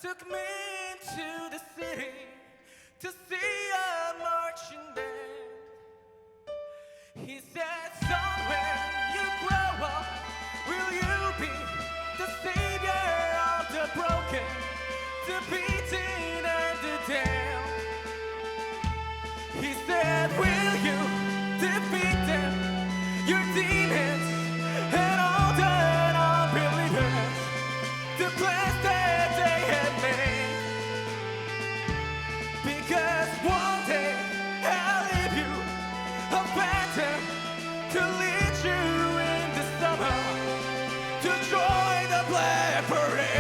took me into the city to see a marching band. He said, son, when you grow up, will you be the savior of the broken, the beaten and the damned? He said, will you defeat them, your demons and all the unbelievers, the plans that they had made? Because one day I'll leave you a phantom to lead you in the summer to join the Black Parade.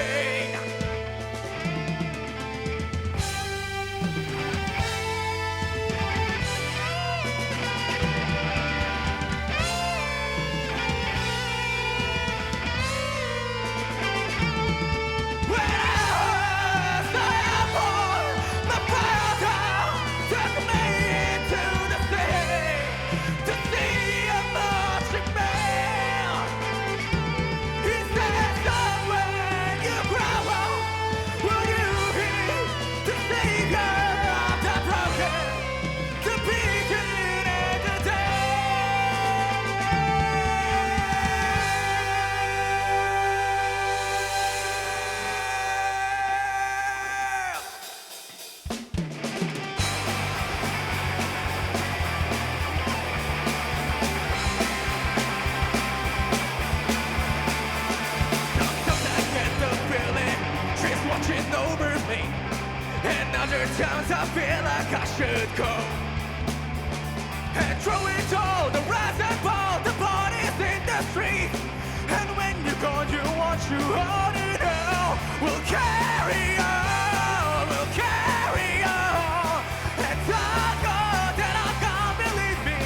Watching over me, and other times I feel like I should go and throw it all, the rise and fall, the parties in the street. And when you're gone, you want you all to know we'll carry on, we'll carry on. And I know that I can't believe me,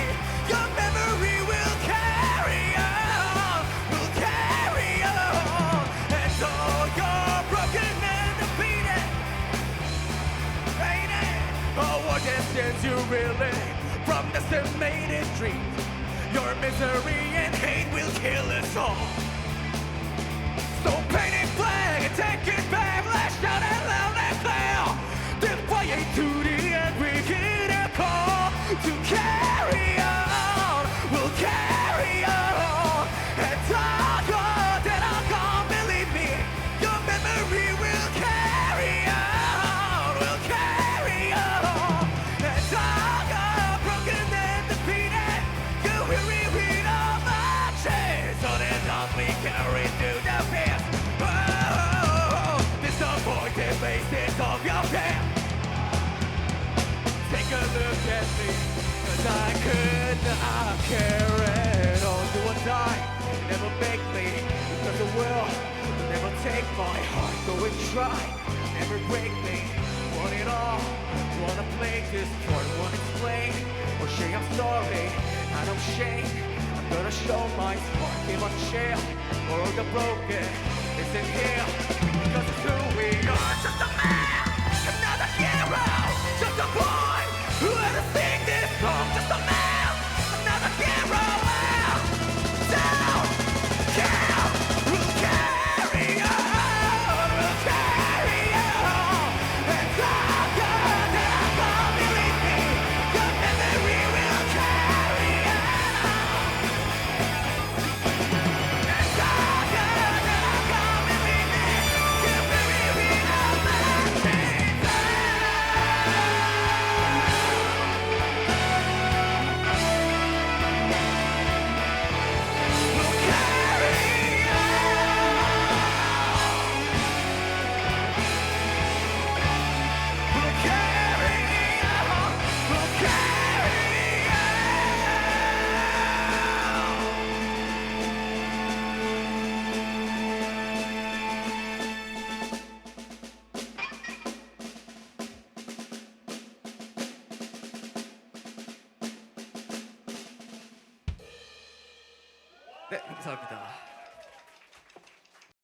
your memory will carry on, we'll carry on. And all your broken what distance you really from the estimated dream. Your misery and hate will kill us all. So paint it flag and take it back. Let's shout it loud and clear. Defy it to the end. We hear a call to carry on. We'll carry on. And I know that I can't believe me. Your memory will carry on. We'll carry on. We carry to the past. Oh, disappointed faces of your past. Take a look at me, 'cause I could not carry on. You will die, never make me, because the world will never take my heart. Go and try, never break me. Want it all, wanna play this part, wanna explain, or say I'm sorry, I don't shame. Gonna show my spark, give a chill, or the broken isn't here, because it's who we are. Just a man, another hero, just a boy who had to sing this song. Just a man, another hero. Down, down, we'll carry on, we'll carry on. And I can't believe me, your memory will carry on. 네, 감사합니다.